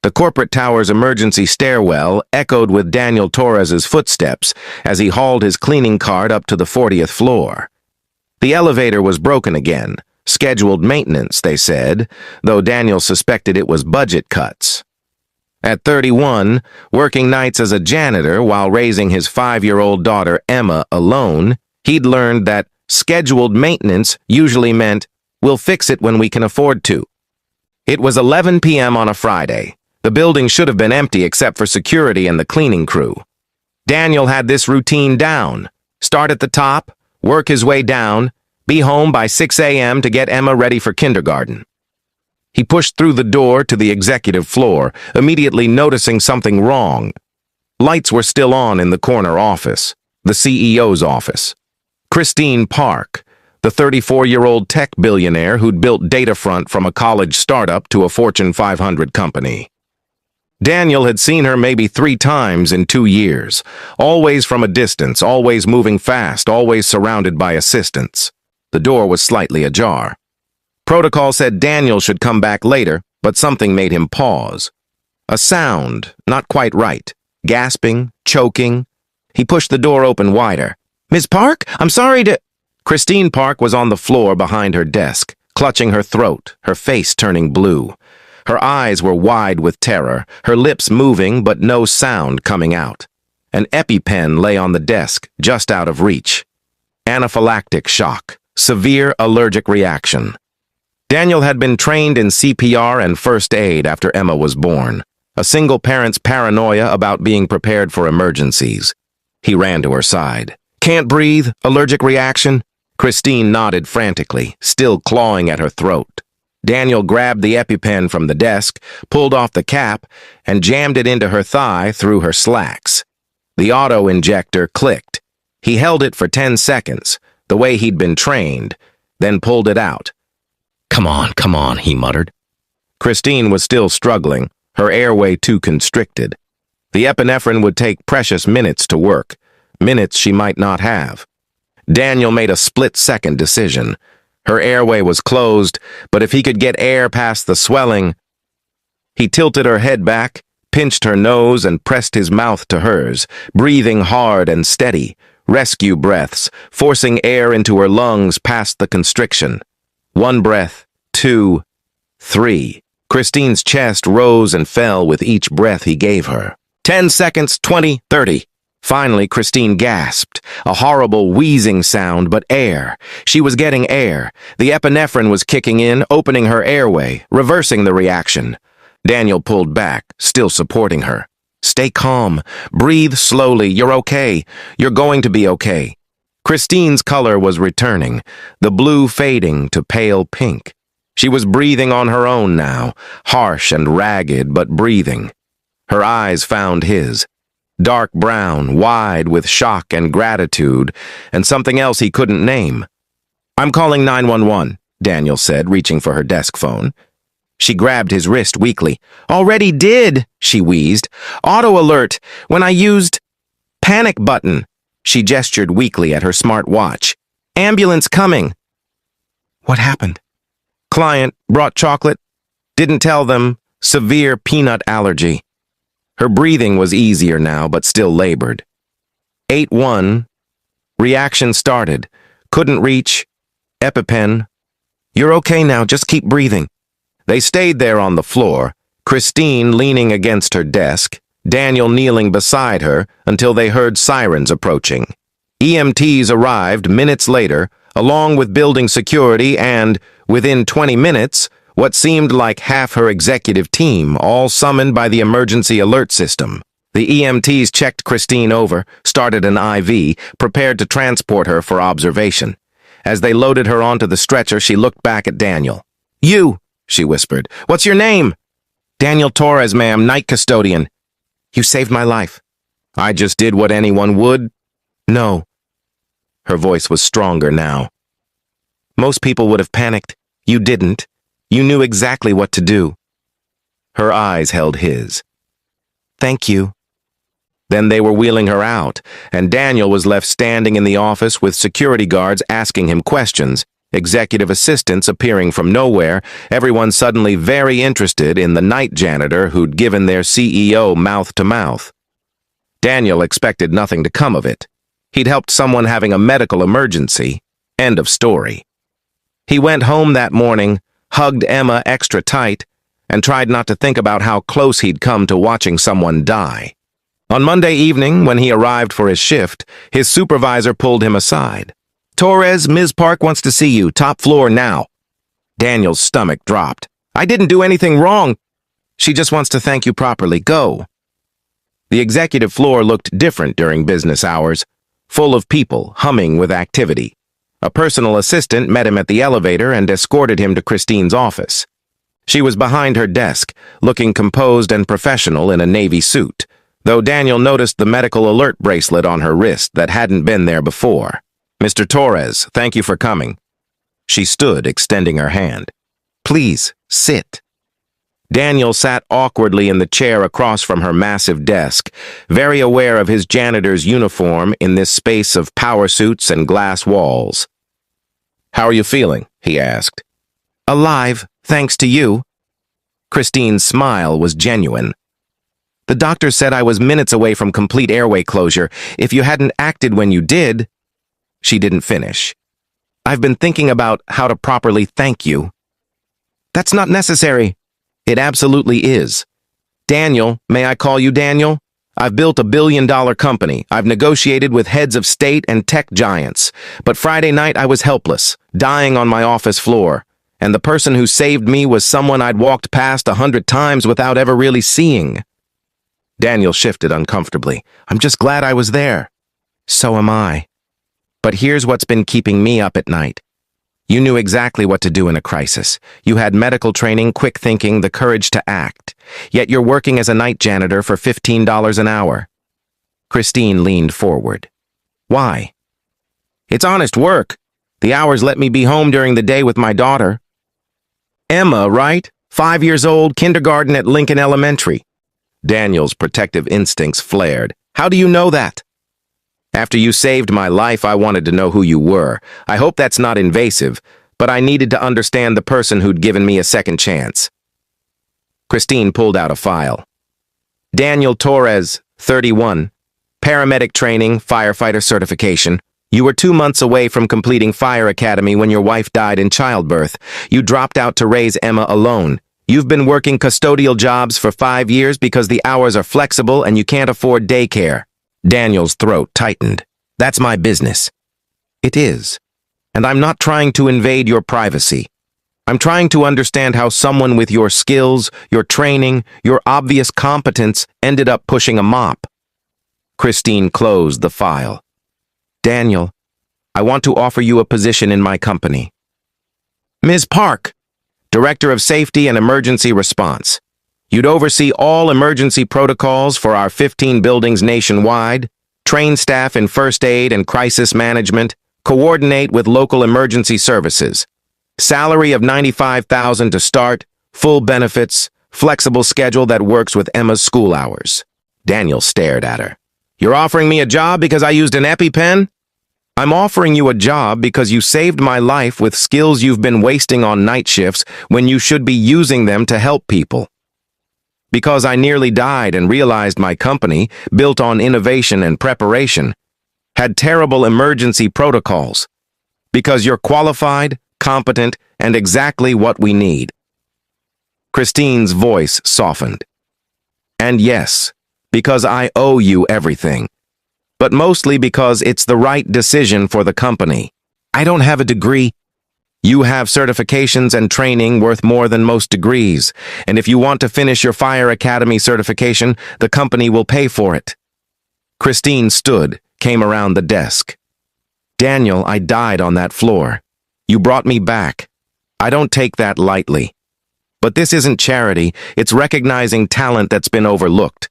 The corporate tower's emergency stairwell echoed with Daniel Torres's footsteps as he hauled his cleaning cart up to the 40th floor. The elevator was broken again. Scheduled maintenance, they said, though Daniel suspected it was budget cuts. At 31, working nights as a janitor while raising his 5-year-old daughter Emma alone, he'd learned that scheduled maintenance usually meant, "We'll fix it when we can afford to." It was 11 p.m. on a Friday. The building should have been empty except for security and the cleaning crew. Daniel had this routine down. Start at the top, work his way down, be home by 6 a.m. to get Emma ready for kindergarten. He pushed through the door to the executive floor, immediately noticing something wrong. Lights were still on in the corner office, the CEO's office. Christine Park, the 34-year-old tech billionaire who'd built Datafront from a college startup to a Fortune 500 company. Daniel had seen her maybe 3 times in 2 years, always from a distance, always moving fast, always surrounded by assistants. The door was slightly ajar. Protocol said Daniel should come back later, but something made him pause. A sound, not quite right. Gasping, choking. He pushed the door open wider. "Ms. Park, I'm sorry to—" Christine Park was on the floor behind her desk, clutching her throat, her face turning blue. Her eyes were wide with terror, her lips moving but no sound coming out. An EpiPen lay on the desk, just out of reach. Anaphylactic shock, severe allergic reaction. Daniel had been trained in CPR and first aid after Emma was born, a single parent's paranoia about being prepared for emergencies. He ran to her side. "Can't breathe? Allergic reaction?" Christine nodded frantically, still clawing at her throat. Daniel grabbed the EpiPen from the desk, pulled off the cap, and jammed it into her thigh through her slacks. The auto-injector clicked. He held it for 10 seconds, the way he'd been trained, then pulled it out. Come on, he muttered. Christine was still struggling, her airway too constricted. The epinephrine would take precious minutes to work, minutes she might not have. Daniel made a split-second decision. Her airway was closed, but if he could get air past the swelling... He tilted her head back, pinched her nose, and pressed his mouth to hers, breathing hard and steady, rescue breaths, forcing air into her lungs past the constriction. 1 breath, 2, 3. Christine's chest rose and fell with each breath he gave her. 10 seconds, 20, 30. Finally, Christine gasped, a horrible wheezing sound, but air. She was getting air. The epinephrine was kicking in, opening her airway, reversing the reaction. Daniel pulled back, still supporting her. Stay calm. Breathe slowly. You're okay. You're going to be okay. Christine's color was returning, the blue fading to pale pink. She was breathing on her own now, harsh and ragged, but breathing. Her eyes found his. Dark brown, wide with shock and gratitude, and something else he couldn't name. "I'm calling 911, Daniel said, reaching for her desk phone. She grabbed his wrist weakly. "Already did," she wheezed. "Auto alert, when I used—" "Panic button." She gestured weakly at her smart watch. "Ambulance coming." What happened? Client brought chocolate. Didn't tell them. Severe peanut allergy. Her breathing was easier now, but still labored. 8-1. Reaction started. Couldn't reach. EpiPen. "You're okay now, just keep breathing." They stayed there on the floor, Christine leaning against her desk, Daniel kneeling beside her until they heard sirens approaching. EMTs arrived minutes later, along with building security and, within 20 minutes, what seemed like half her executive team, all summoned by the emergency alert system. The EMTs checked Christine over, started an IV, prepared to transport her for observation. As they loaded her onto the stretcher, she looked back at Daniel. "You," she whispered. "What's your name?" "Daniel Torres, ma'am, night custodian." "You saved my life." "I just did what anyone would." "No." Her voice was stronger now. "Most people would have panicked. You didn't. You knew exactly what to do." Her eyes held his. "Thank you." Then they were wheeling her out, and Daniel was left standing in the office with security guards asking him questions. executive assistants appearing from nowhere, everyone suddenly very interested in the night janitor who'd given their CEO mouth to mouth. Daniel expected nothing to come of it. He'd helped someone having a medical emergency. End of story. He went home that morning, hugged Emma extra tight, and tried not to think about how close he'd come to watching someone die. On Monday evening, when he arrived for his shift, his supervisor pulled him aside. "Torres, Ms. Park wants to see you, top floor now." Daniel's stomach dropped. "I didn't do anything wrong. She just wants to thank you properly. Go." The executive floor looked different during business hours, full of people humming with activity. A personal assistant met him at the elevator and escorted him to Christine's office. She was behind her desk, looking composed and professional in a navy suit, though Daniel noticed the medical alert bracelet on her wrist that hadn't been there before. "Mr. Torres, thank you for coming." She stood, extending her hand. "Please, sit." Daniel sat awkwardly in the chair across from her massive desk, very aware of his janitor's uniform in this space of power suits and glass walls. "How are you feeling?" he asked. "Alive, thanks to you." Christine's smile was genuine. "The doctor said I was minutes away from complete airway closure. If you hadn't acted when you did..." She didn't finish. "I've been thinking about how to properly thank you." "That's not necessary." "It absolutely is. Daniel, may I call you Daniel? I've built a billion-dollar company. I've negotiated with heads of state and tech giants. But Friday night I was helpless, dying on my office floor. And the person who saved me was someone I'd walked past 100 times without ever really seeing." Daniel shifted uncomfortably. "I'm just glad I was there." "So am I. But here's what's been keeping me up at night. You knew exactly what to do in a crisis. You had medical training, quick thinking, the courage to act. Yet you're working as a night janitor for $15 an hour." Christine leaned forward. "Why?" "It's honest work. The hours let me be home during the day with my daughter." "Emma, right? 5 years old, kindergarten at Lincoln Elementary." Daniel's protective instincts flared. "How do you know that?" "After you saved my life, I wanted to know who you were. I hope that's not invasive, but I needed to understand the person who'd given me a second chance." Christine pulled out a file. "Daniel Torres, 31. Paramedic training, firefighter certification. You were 2 months away from completing fire academy when your wife died in childbirth. You dropped out to raise Emma alone. You've been working custodial jobs for 5 years because the hours are flexible and you can't afford daycare." Daniel's throat tightened. "That's my business." "It is. And I'm not trying to invade your privacy. I'm trying to understand how someone with your skills, your training, your obvious competence ended up pushing a mop." Christine closed the file. "Daniel, I want to offer you a position in my company." "Ms. Park, Director of Safety and Emergency Response. You'd oversee all emergency protocols for our 15 buildings nationwide, train staff in first aid and crisis management, coordinate with local emergency services. Salary of $95,000 to start, full benefits, flexible schedule that works with Emma's school hours." Daniel stared at her. "You're offering me a job because I used an EpiPen?" "I'm offering you a job because you saved my life with skills you've been wasting on night shifts when you should be using them to help people. Because I nearly died and realized my company, built on innovation and preparation, had terrible emergency protocols. Because you're qualified, competent, and exactly what we need." Christine's voice softened. "And yes, because I owe you everything. But mostly because it's the right decision for the company. I don't have a degree. You have certifications and training worth more than most degrees, and if you want to finish your Fire Academy certification, the company will pay for it." Christine stood, came around the desk. "Daniel, I died on that floor. You brought me back. I don't take that lightly. But this isn't charity, it's recognizing talent that's been overlooked.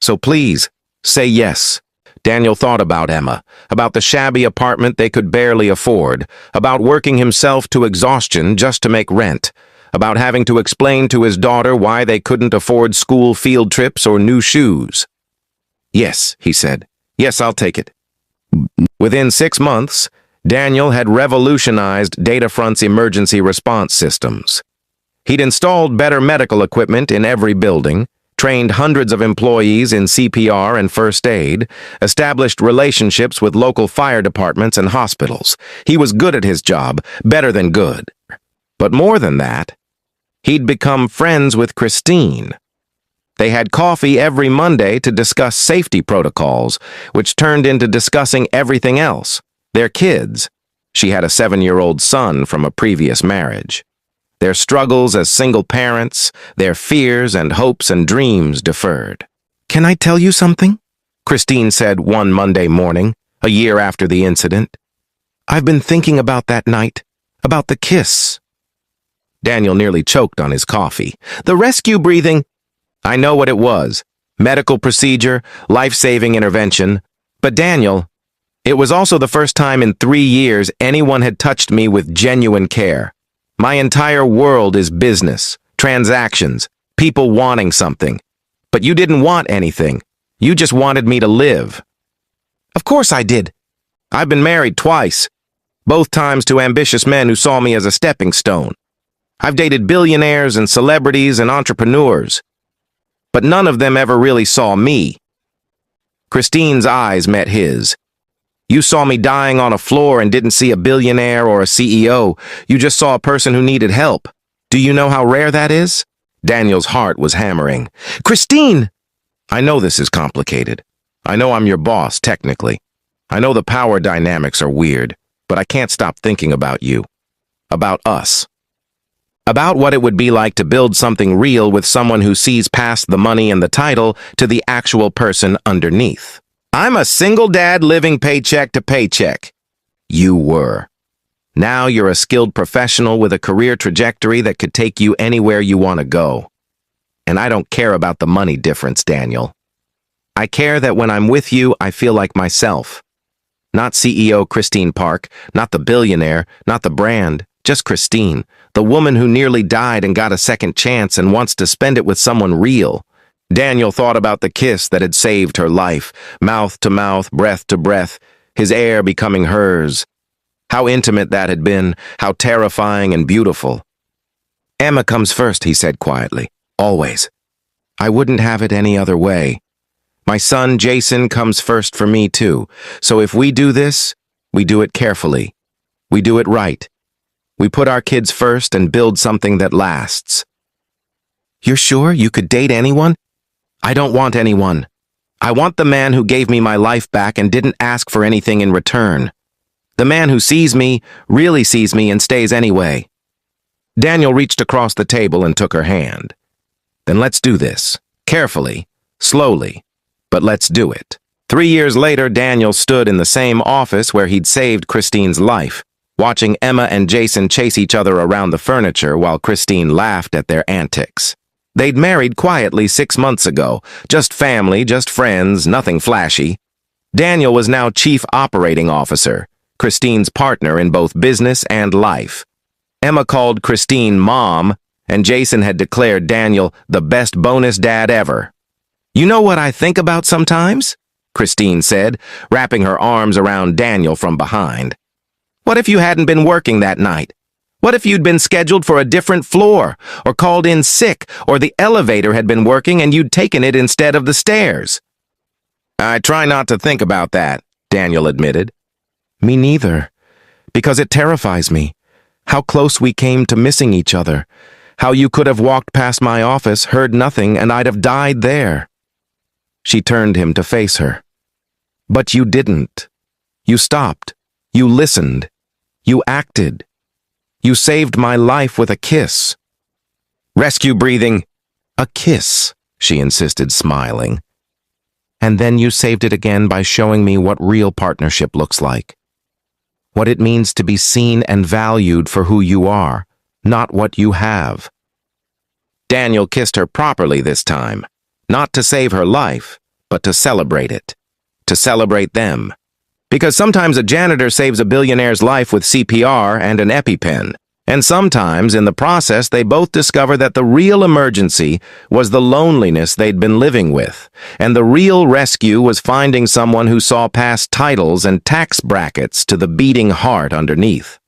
So please, say yes." Daniel thought about Emma, about the shabby apartment they could barely afford, about working himself to exhaustion just to make rent, about having to explain to his daughter why they couldn't afford school field trips or new shoes. "Yes," he said. "Yes, I'll take it." Within 6 months, Daniel had revolutionized Datafront's emergency response systems. He'd installed better medical equipment in every building, trained hundreds of employees in CPR and first aid, established relationships with local fire departments and hospitals. He was good at his job, better than good. But more than that, he'd become friends with Christine. They had coffee every Monday to discuss safety protocols, which turned into discussing everything else. Their kids. She had a 7-year-old son from a previous marriage. Their struggles as single parents, their fears and hopes and dreams deferred. "Can I tell you something?" Christine said one Monday morning, a year after the incident. "I've been thinking about that night, about the kiss." Daniel nearly choked on his coffee. "The rescue breathing—" "I know what it was. Medical procedure, life-saving intervention. But Daniel, it was also the first time in 3 years anyone had touched me with genuine care. My entire world is business, transactions, people wanting something. But you didn't want anything. You just wanted me to live." "Of course I did. I've been married twice, both times to ambitious men who saw me as a stepping stone. I've dated billionaires and celebrities and entrepreneurs. But none of them ever really saw me." Christine's eyes met his. "You saw me dying on a floor and didn't see a billionaire or a CEO. You just saw a person who needed help. Do you know how rare that is?" Daniel's heart was hammering. "Christine!" "I know this is complicated. I know I'm your boss, technically. I know the power dynamics are weird, but I can't stop thinking about you. About us. About what it would be like to build something real with someone who sees past the money and the title to the actual person underneath. I'm a single dad living paycheck to paycheck." "You were. Now you're a skilled professional with a career trajectory that could take you anywhere you want to go. And I don't care about the money difference, Daniel. I care that when I'm with you, I feel like myself. Not CEO Christine Park, not the billionaire, not the brand, just Christine, the woman who nearly died and got a second chance and wants to spend it with someone real." Daniel thought about the kiss that had saved her life, mouth to mouth, breath to breath, his air becoming hers. How intimate that had been, how terrifying and beautiful. "Emma comes first," he said quietly. "Always. I wouldn't have it any other way. My son, Jason, comes first for me, too. So if we do this, we do it carefully. We do it right. We put our kids first and build something that lasts." "You're sure you could date anyone?" "I don't want anyone. I want the man who gave me my life back and didn't ask for anything in return. The man who sees me, really sees me, and stays anyway." Daniel reached across the table and took her hand. "Then let's do this. Carefully, slowly, but let's do it." 3 years later, Daniel stood in the same office where he'd saved Christine's life, watching Emma and Jason chase each other around the furniture while Christine laughed at their antics. They'd married quietly 6 months ago, just family, just friends, nothing flashy. Daniel was now Chief Operating Officer, Christine's partner in both business and life. Emma called Christine Mom, and Jason had declared Daniel the best bonus dad ever. "You know what I think about sometimes?" Christine said, wrapping her arms around Daniel from behind. "What if you hadn't been working that night? What if you'd been scheduled for a different floor, or called in sick, or the elevator had been working and you'd taken it instead of the stairs?" "I try not to think about that," Daniel admitted. "Me neither, because it terrifies me. How close we came to missing each other. How you could have walked past my office, heard nothing, and I'd have died there." She turned him to face her. "But you didn't. You stopped. You listened. You acted. You saved my life with a kiss." "Rescue breathing." "A kiss," she insisted, smiling. "And then you saved it again by showing me what real partnership looks like. What it means to be seen and valued for who you are, not what you have." Daniel kissed her properly this time, not to save her life, but to celebrate it, to celebrate them. Because sometimes a janitor saves a billionaire's life with CPR and an EpiPen. And sometimes, in the process, they both discover that the real emergency was the loneliness they'd been living with, and the real rescue was finding someone who saw past titles and tax brackets to the beating heart underneath.